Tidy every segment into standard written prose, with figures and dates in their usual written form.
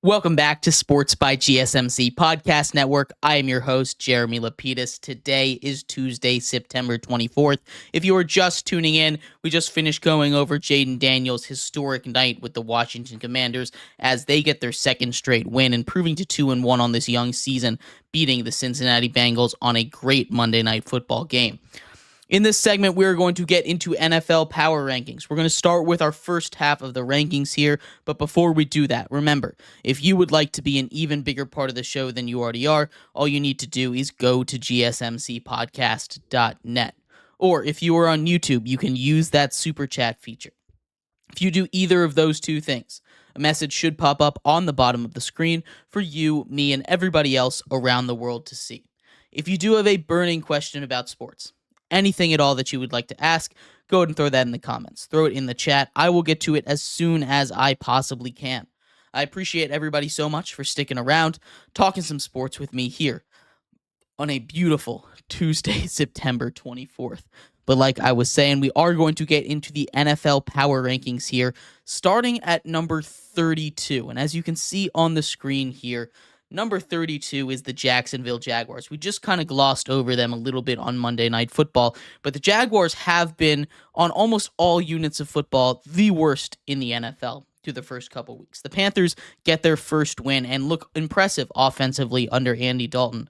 Welcome back to Sports by GSMC Podcast Network. I am your host, Jeremy Lapidus. Today is Tuesday, September 24th. If you are just tuning in, we just finished going over Jayden Daniels' historic night with the Washington Commanders as they get their second straight win, improving to 2-1 on this young season, beating the Cincinnati Bengals on a great Monday Night Football game. In this segment, we're going to get into NFL power rankings. We're going to start with our first half of the rankings here, but before we do that, remember, if you would like to be an even bigger part of the show than you already are, all you need to do is go to gsmcpodcast.net. Or if you are on YouTube, you can use that super chat feature. If you do either of those two things, a message should pop up on the bottom of the screen for you, me, and everybody else around the world to see. If you do have a burning question about sports, anything at all that you would like to ask, go ahead and throw that in the comments. Throw it in the chat. I will get to it as soon as I possibly can. I appreciate everybody so much for sticking around, talking some sports with me here on a beautiful Tuesday, September 24th. But like I was saying, we are going to get into the NFL power rankings here, starting at number 32. And as you can see on the screen here, number 32 is the Jacksonville Jaguars. We just kind of glossed over them a little bit on Monday Night Football, but the Jaguars have been, on almost all units of football, the worst in the NFL through the first couple weeks. The Panthers get their first win and look impressive offensively under Andy Dalton.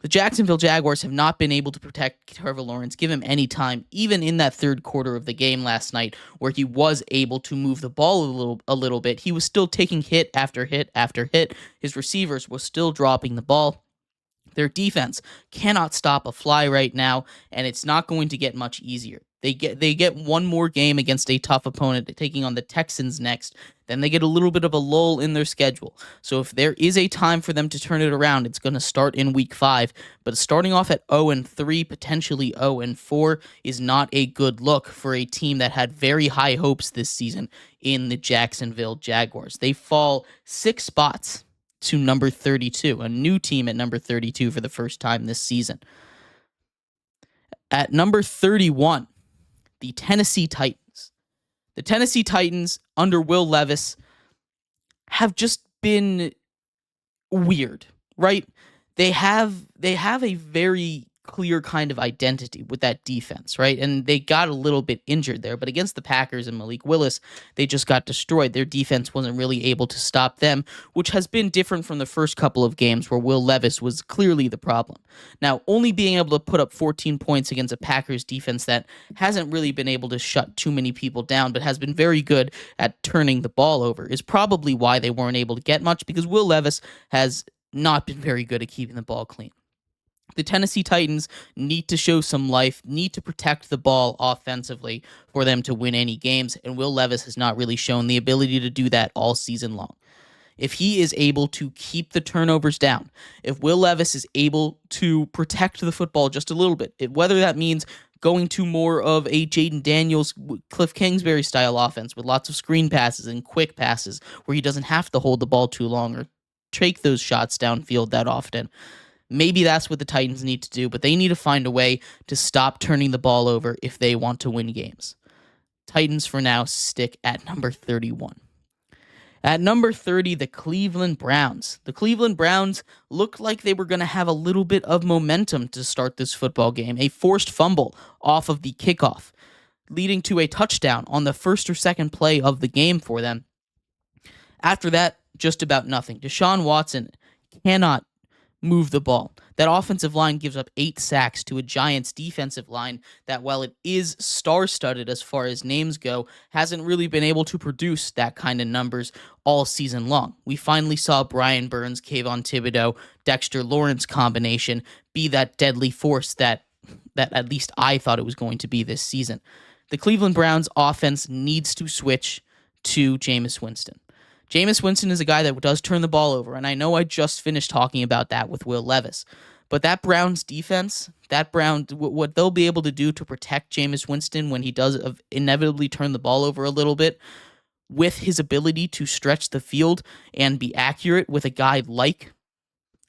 The Jacksonville Jaguars have not been able to protect Trevor Lawrence, give him any time, even in that third quarter of the game last night, where he was able to move the ball a little bit. He was still taking hit after hit after hit. His receivers were still dropping the ball. Their defense cannot stop a fly right now, and it's not going to get much easier. They get one more game against a tough opponent, taking on the Texans next. Then they get a little bit of a lull in their schedule. So if there is a time for them to turn it around, it's going to start in week 5. But starting off at 0-3, potentially 0-4, is not a good look for a team that had very high hopes this season in the Jacksonville Jaguars. They fall 6 spots to number 32, a new team at number 32 for the first time this season. At number 31, the Tennessee Titans. The Tennessee Titans under Will Levis have just been weird, right? They have a very clear kind of identity with that defense, right? And they got a little bit injured there, but against the Packers and Malik Willis, they just got destroyed. Their defense wasn't really able to stop them, which has been different from the first couple of games where Will Levis was clearly the problem. Now, only being able to put up 14 points against a Packers defense that hasn't really been able to shut too many people down, but has been very good at turning the ball over is probably why they weren't able to get much, because Will Levis has not been very good at keeping the ball clean. The Tennessee Titans need to show some life, need to protect the ball offensively for them to win any games, and Will Levis has not really shown the ability to do that all season long. If he is able to keep the turnovers down, if Will Levis is able to protect the football just a little bit, whether that means going to more of a Jayden Daniels, Cliff Kingsbury style offense with lots of screen passes and quick passes where he doesn't have to hold the ball too long or take those shots downfield that often. Maybe that's what the Titans need to do, but they need to find a way to stop turning the ball over if they want to win games. Titans, for now, stick at number 31. At number 30, the Cleveland Browns. The Cleveland Browns looked like they were going to have a little bit of momentum to start this football game. A forced fumble off of the kickoff, leading to a touchdown on the first or second play of the game for them. After that, just about nothing. Deshaun Watson cannot move the ball. That offensive line gives up 8 sacks to a Giants defensive line that, while it is star-studded as far as names go, hasn't really been able to produce that kind of numbers all season long. We finally saw Brian Burns, Kayvon Thibodeau, Dexter Lawrence combination be that deadly force that at least I thought it was going to be this season. The Cleveland Browns offense needs to switch to Jameis Winston. Jameis Winston is a guy that does turn the ball over, and I know I just finished talking about that with Will Levis. But that Browns defense, what they'll be able to do to protect Jameis Winston when he does inevitably turn the ball over a little bit, with his ability to stretch the field and be accurate with a guy like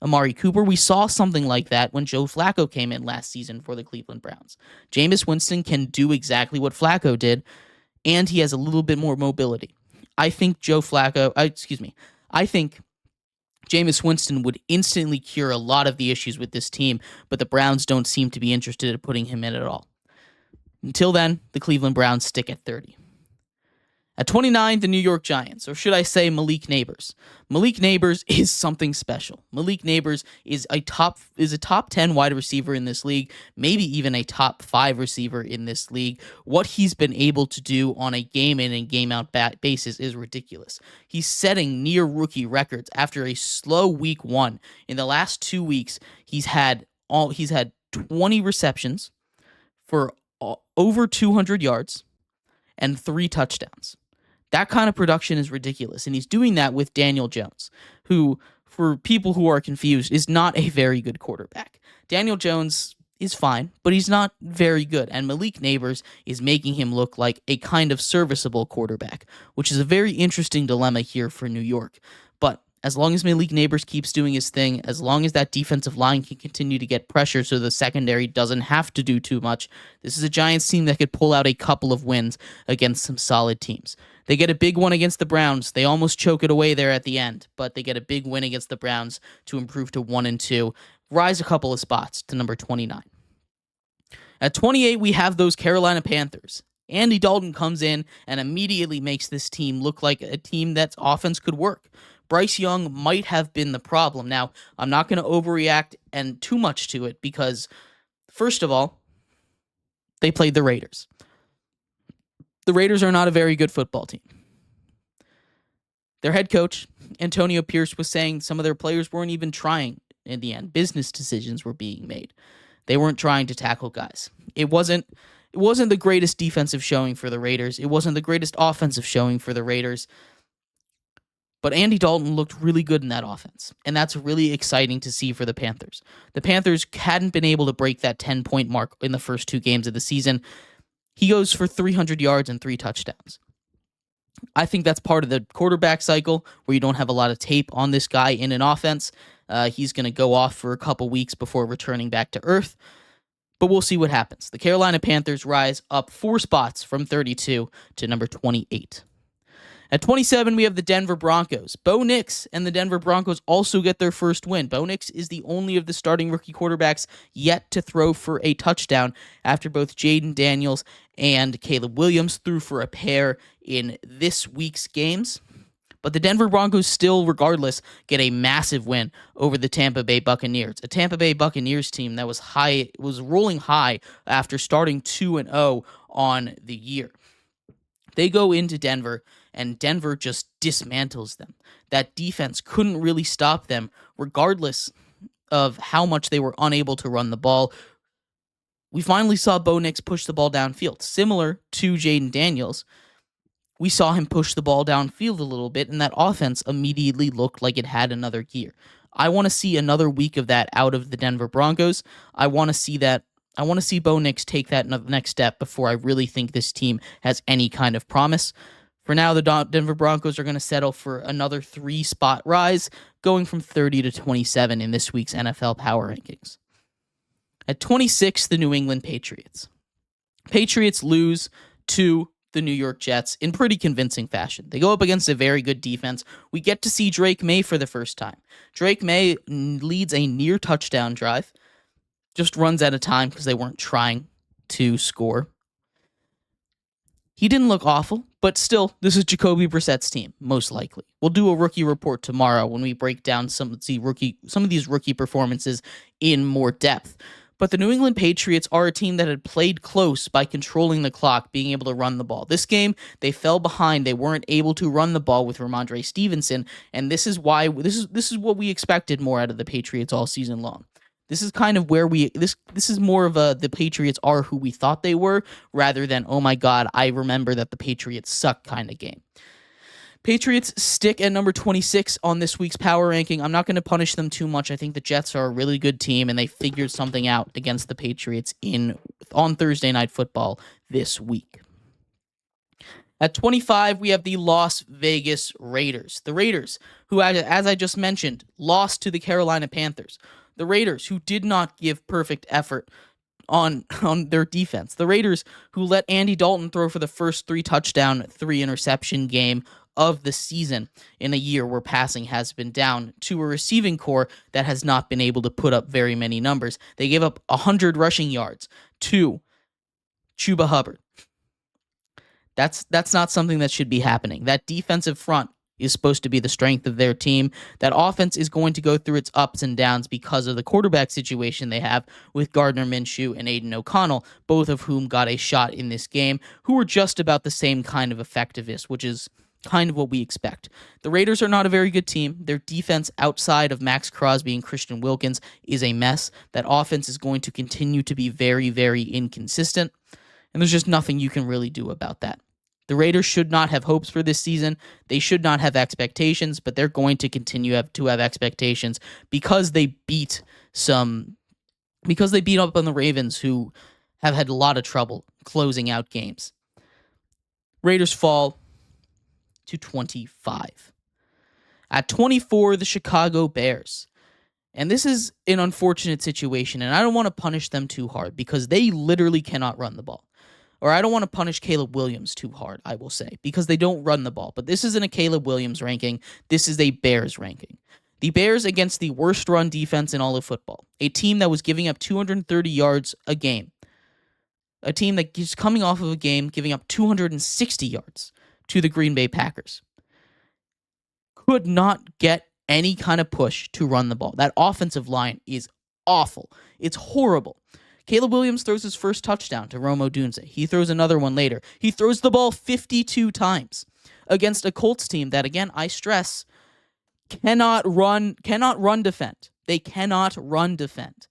Amari Cooper, we saw something like that when Joe Flacco came in last season for the Cleveland Browns. Jameis Winston can do exactly what Flacco did, and he has a little bit more mobility. I think I think Jameis Winston would instantly cure a lot of the issues with this team, but the Browns don't seem to be interested in putting him in at all. Until then, the Cleveland Browns stick at 30. At 29, the New York Giants, or should I say Malik Neighbors. Malik Neighbors is something special. Malik Neighbors is a top 10 wide receiver in this league, maybe even a top 5 receiver in this league. What he's been able to do on a game in and game out basis is ridiculous. He's setting near rookie records after a slow week 1. In the last 2 weeks, he's had 20 receptions for over 200 yards and 3 touchdowns. That kind of production is ridiculous, and he's doing that with Daniel Jones, who, for people who are confused, is not a very good quarterback. Daniel Jones is fine, but he's not very good, and Malik Neighbors is making him look like a kind of serviceable quarterback, which is a very interesting dilemma here for New York. But as long as Malik Neighbors keeps doing his thing, as long as that defensive line can continue to get pressure so the secondary doesn't have to do too much, this is a Giants team that could pull out a couple of wins against some solid teams. They get a big one against the Browns. They almost choke it away there at the end, but they get a big win against the Browns to improve to 1-2, rise a couple of spots to number 29. At 28, we have those Carolina Panthers. Andy Dalton comes in and immediately makes this team look like a team that's offense could work. Bryce Young might have been the problem. Now, I'm not going to overreact and too much to it because, first of all, they played the Raiders. The Raiders are not a very good football team. Their head coach, Antonio Pierce, was saying some of their players weren't even trying in the end. Business decisions were being made. They weren't trying to tackle guys. It wasn't the greatest defensive showing for the Raiders. It wasn't the greatest offensive showing for the Raiders. But Andy Dalton looked really good in that offense, and that's really exciting to see for the Panthers. The Panthers hadn't been able to break that 10-point mark in the first 2 games of the season. He goes for 300 yards and 3 touchdowns. I think that's part of the quarterback cycle where you don't have a lot of tape on this guy in an offense. He's going to go off for a couple weeks before returning back to earth, but we'll see what happens. The Carolina Panthers rise up 4 spots from 32 to number 28. At 27, we have the Denver Broncos. Bo Nix and the Denver Broncos also get their first win. Bo Nix is the only of the starting rookie quarterbacks yet to throw for a touchdown after both Jayden Daniels and Caleb Williams threw for a pair in this week's games. But the Denver Broncos still, regardless, get a massive win over the Tampa Bay Buccaneers. A Tampa Bay Buccaneers team that was rolling high after starting 2-0 on the year. They go into Denver, and Denver just dismantles them. That defense couldn't really stop them, regardless of how much they were unable to run the ball. We finally saw Bo Nix push the ball downfield. Similar to Jayden Daniels, we saw him push the ball downfield a little bit, and that offense immediately looked like it had another gear. I want to see another week of that out of the Denver Broncos. I want to see Bo Nix take that next step before I really think this team has any kind of promise. For now, the Denver Broncos are going to settle for another 3-spot rise, going from 30 to 27 in this week's NFL Power Rankings. At 26, the New England Patriots. Patriots lose to the New York Jets in pretty convincing fashion. They go up against a very good defense. We get to see Drake May for the first time. Drake May leads a near touchdown drive. Just runs out of time because they weren't trying to score. He didn't look awful, but still, this is Jacoby Brissett's team, most likely. We'll do a rookie report tomorrow when we break down some of these rookie performances in more depth. But the New England Patriots are a team that had played close by controlling the clock, being able to run the ball. This game, they fell behind. They weren't able to run the ball with Ramondre Stevenson, and this is what we expected more out of the Patriots all season long. This is kind of where this is more of the Patriots are who we thought they were, rather than, oh my God, I remember that the Patriots suck kind of game. Patriots stick at number 26 on this week's power ranking. I'm not going to punish them too much. I think the Jets are a really good team, and they figured something out against the Patriots on Thursday Night Football this week. At 25, we have the Las Vegas Raiders. The Raiders, who, as I just mentioned, lost to the Carolina Panthers. The Raiders, who did not give perfect effort on their defense. The Raiders, who let Andy Dalton throw for the first 3 touchdown, 3 interception game of the season in a year where passing has been down to a receiving core that has not been able to put up very many numbers. They gave up 100 rushing yards to Chuba Hubbard. That's not something that should be happening. That defensive front is supposed to be the strength of their team. That offense is going to go through its ups and downs because of the quarterback situation they have with Gardner Minshew and Aiden O'Connell, both of whom got a shot in this game, who were just about the same kind of effectiveness, which is kind of what we expect. The Raiders are not a very good team. Their defense outside of Max Crosby and Christian Wilkins is a mess. That offense is going to continue to be very, very inconsistent, and there's just nothing you can really do about that. The Raiders should not have hopes for this season. They should not have expectations, but they're going to continue to have expectations because they beat up on the Ravens, who have had a lot of trouble closing out games. Raiders fall to 25. At 24, the Chicago Bears. And this is an unfortunate situation, and I don't want to punish them too hard because they literally cannot run the ball. Or I don't want to punish Caleb Williams too hard, I will say, because they don't run the ball. But this isn't a Caleb Williams ranking. This is a Bears ranking. The Bears against the worst run defense in all of football. A team that was giving up 230 yards a game. A team that is coming off of a game giving up 260 yards to the Green Bay Packers. Could not get any kind of push to run the ball. That offensive line is awful. It's horrible. Caleb Williams throws his first touchdown to Rome Odunze. He throws another one later. He throws the ball 52 times against a Colts team that, again, I stress, cannot run defend. They cannot run defend.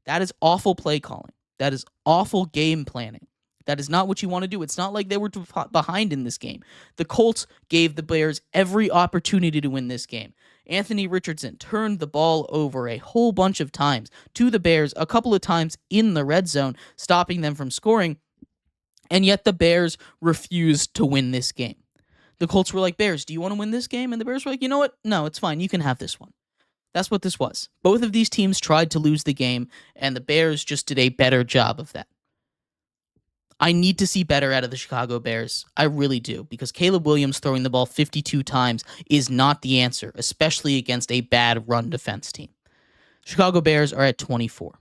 That is awful play calling. That is awful game planning. That is not what you want to do. It's not like they were behind in this game. The Colts gave the Bears every opportunity to win this game. Anthony Richardson turned the ball over a whole bunch of times to the Bears, a couple of times in the red zone, stopping them from scoring, and yet the Bears refused to win this game. The Colts were like, Bears, do you want to win this game? And the Bears were like, you know what? No, it's fine. You can have this one. That's what this was. Both of these teams tried to lose the game, and the Bears just did a better job of that. I need to see better out of the Chicago Bears. I really do, because Caleb Williams throwing the ball 52 times is not the answer, especially against a bad run defense team. Chicago Bears are at 24.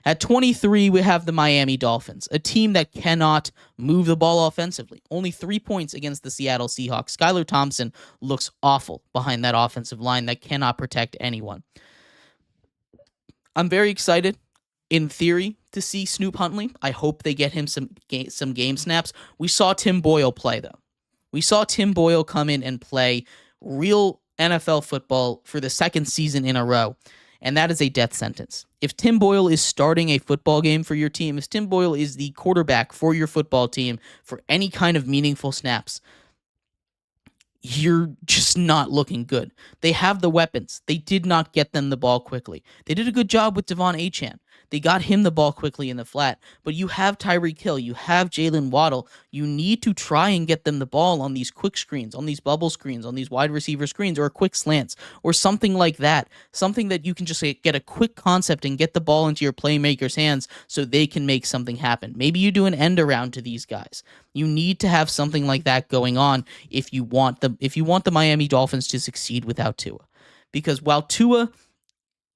At 23, we have the Miami Dolphins, a team that cannot move the ball offensively. Only 3 points against the Seattle Seahawks. Skylar Thompson looks awful behind that offensive line that cannot protect anyone. I'm very excited, in theory, to see Snoop Huntley. I hope they get him some game snaps. We saw Tim Boyle play, though. We saw Tim Boyle come in and play real NFL football for the second season in a row, and that is a death sentence. If Tim Boyle is starting a football game for your team, if Tim Boyle is the quarterback for your football team for any kind of meaningful snaps, you're just not looking good. They have the weapons. They did not get them the ball quickly. They did a good job with Devon Achane. They got him the ball quickly in the flat, but you have Tyreek Hill, you have Jalen Waddle. You need to try and get them the ball on these quick screens, on these bubble screens, on these wide receiver screens, or quick slants, or something like that. Something that you can just get a quick concept and get the ball into your playmakers' hands so they can make something happen. Maybe you do an end around to these guys. You need to have something like that going on if you want the Miami Dolphins to succeed without Tua. Because while Tua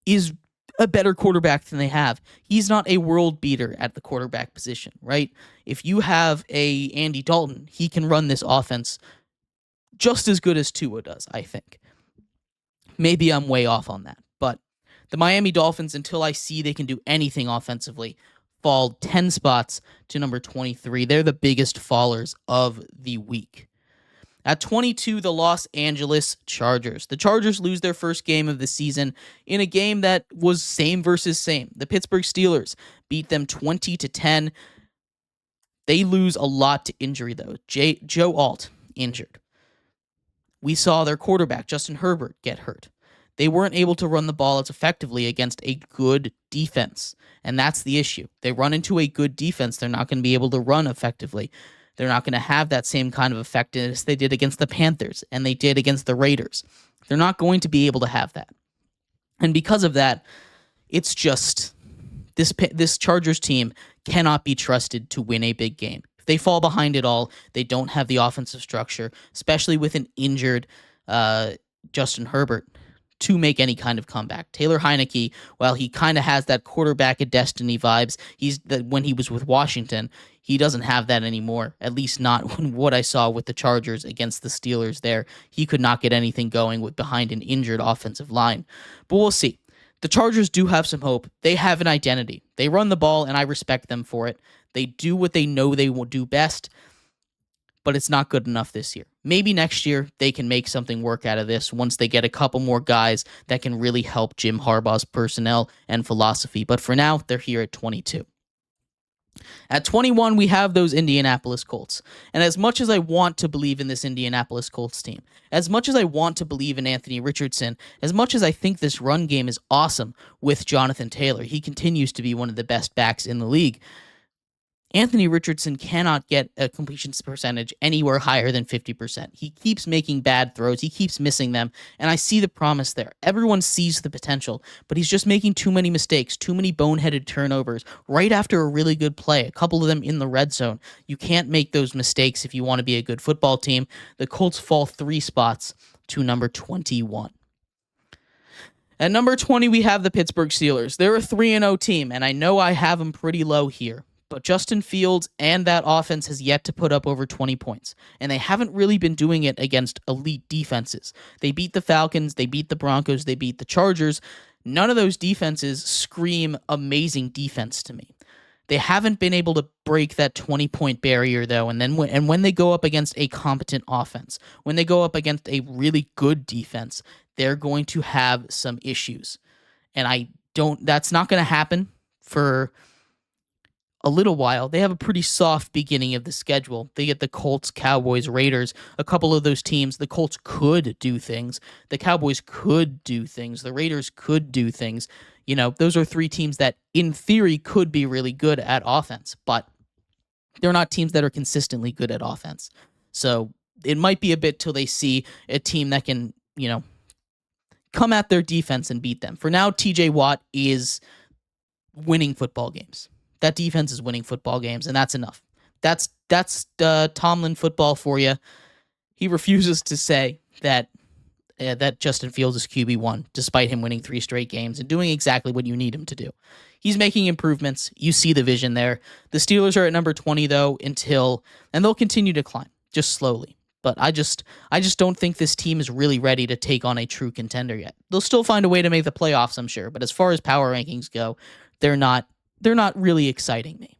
is a better quarterback than they have, he's not a world beater at the quarterback position, right? If you have a Andy Dalton, he can run this offense just as good as Tua does, I think. Maybe I'm way off on that, but the Miami Dolphins, until I see they can do anything offensively, fall 10 spots to number 23. They're the biggest fallers of the week. At 22, the Los Angeles Chargers. The Chargers lose their first game of the season in a game that was same versus same. The Pittsburgh Steelers beat them 20-10. They lose a lot to injury, though. Joe Alt injured. We saw their quarterback, Justin Herbert, get hurt. They weren't able to run the ball as effectively against a good defense, and that's the issue. They run into a good defense, they're not going to be able to run effectively. They're not going to have that same kind of effectiveness they did against the Panthers and they did against the Raiders. They're not going to be able to have that. And because of that, it's just this Chargers team cannot be trusted to win a big game. If they fall behind at all, they don't have the offensive structure, especially with an injured Justin Herbert, to make any kind of comeback. Taylor Heineke, while he kind of has that quarterback of destiny vibes, when he was with Washington, he doesn't have that anymore, at least not what I saw with the Chargers against the Steelers there. He could not get anything going behind an injured offensive line. But we'll see. The Chargers do have some hope. They have an identity. They run the ball, and I respect them for it. They do what they know they will do best, but it's not good enough this year. Maybe next year they can make something work out of this once they get a couple more guys that can really help Jim Harbaugh's personnel and philosophy. But for now, they're here at 22. At 21, we have those Indianapolis Colts. And as much as I want to believe in this Indianapolis Colts team, as much as I want to believe in Anthony Richardson, as much as I think this run game is awesome with Jonathan Taylor, he continues to be one of the best backs in the league, Anthony Richardson cannot get a completion percentage anywhere higher than 50%. He keeps making bad throws. He keeps missing them, and I see the promise there. Everyone sees the potential, but he's just making too many mistakes, too many boneheaded turnovers right after a really good play, a couple of them in the red zone. You can't make those mistakes if you want to be a good football team. The Colts fall 3 spots to number 21. At number 20, we have the Pittsburgh Steelers. They're a 3-0 team, and I know I have them pretty low here. But Justin Fields and that offense has yet to put up over 20 points. And they haven't really been doing it against elite defenses. They beat the Falcons, they beat the Broncos, they beat the Chargers. None of those defenses scream amazing defense to me. They haven't been able to break that 20-point barrier, though. And when they go up against a competent offense, when they go up against a really good defense, they're going to have some issues. And that's not going to happen for a little while. They have a pretty soft beginning of the schedule. They get the Colts, Cowboys, Raiders, a couple of those teams. The Colts could do things. The Cowboys could do things. The Raiders could do things. You know, those are 3 teams that, in theory, could be really good at offense, but they're not teams that are consistently good at offense. So it might be a bit till they see a team that can, come at their defense and beat them. For now, TJ Watt is winning football games. That defense is winning football games, and that's enough. That's Tomlin football for you. He refuses to say that Justin Fields is QB1, despite him winning 3 straight games and doing exactly what you need him to do. He's making improvements. You see the vision there. The Steelers are at number 20, though, and they'll continue to climb, just slowly. But I just don't think this team is really ready to take on a true contender yet. They'll still find a way to make the playoffs, I'm sure, but as far as power rankings go, they're not really exciting me.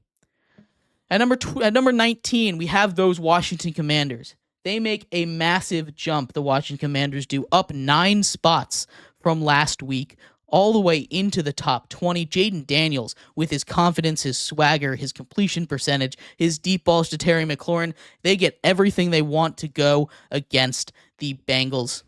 At number 19, we have those Washington Commanders. They make a massive jump, the Washington Commanders do, up 9 spots from last week, all the way into the top 20. Jayden Daniels, with his confidence, his swagger, his completion percentage, his deep balls to Terry McLaurin, they get everything they want to go against the Bengals.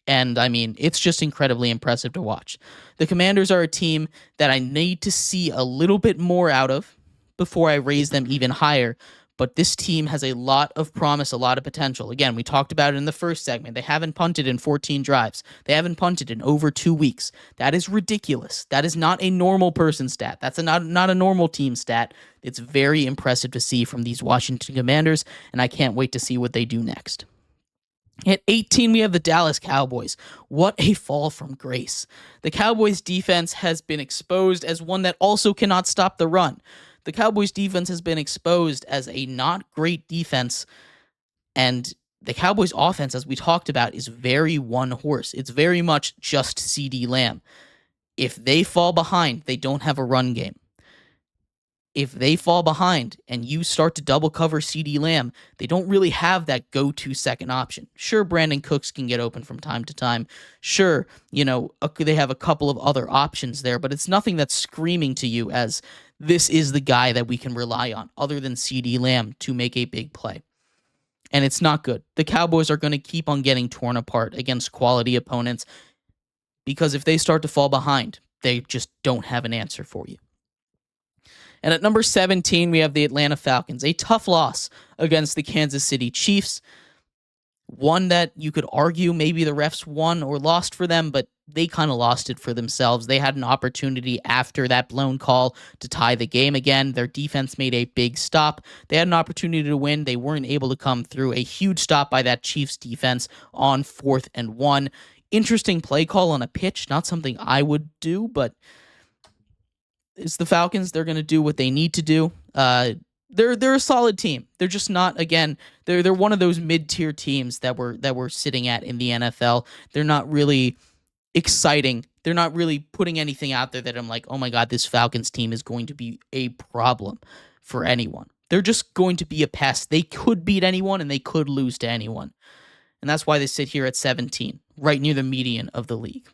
And, it's just incredibly impressive to watch. The Commanders are a team that I need to see a little bit more out of before I raise them even higher. But this team has a lot of promise, a lot of potential. Again, we talked about it in the first segment. They haven't punted in 14 drives. They haven't punted in over 2 weeks. That is ridiculous. That is not a normal person stat. That's not a normal team stat. It's very impressive to see from these Washington Commanders, and I can't wait to see what they do next. At 18, we have the Dallas Cowboys. What a fall from grace. The Cowboys' defense has been exposed as one that also cannot stop the run. The Cowboys' defense has been exposed as a not great defense, and the Cowboys' offense, as we talked about, is very one horse. It's very much just CeeDee Lamb. If they fall behind, they don't have a run game. If they fall behind and you start to double cover CeeDee Lamb, they don't really have that go-to second option. Sure, Brandon Cooks can get open from time to time. Sure, they have a couple of other options there, but it's nothing that's screaming to you as this is the guy that we can rely on other than CeeDee Lamb to make a big play. And it's not good. The Cowboys are going to keep on getting torn apart against quality opponents because if they start to fall behind, they just don't have an answer for you. And at number 17, we have the Atlanta Falcons, a tough loss against the Kansas City Chiefs. one that you could argue maybe the refs won or lost for them, but they kind of lost it for themselves. They had an opportunity after that blown call to tie the game again. Their defense made a big stop. They had an opportunity to win. They weren't able to come through. A huge stop by that Chiefs defense on 4th and 1. Interesting play call on a pitch. Not something I would do, but it's the Falcons. They're going to do what they need to do. They're a solid team. They're just not, again, they're one of those mid-tier teams that we're sitting at in the NFL. They're not really exciting. They're not really putting anything out there that I'm like, oh my God, this Falcons team is going to be a problem for anyone. They're just going to be a pest. They could beat anyone and they could lose to anyone. And that's why they sit here at 17, right near the median of the league.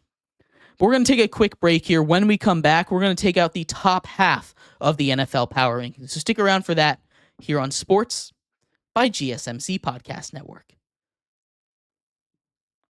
But we're going to take a quick break here. When we come back, we're going to take out the top half of the NFL Power Rankings. So stick around for that here on Sports by GSMC Podcast Network.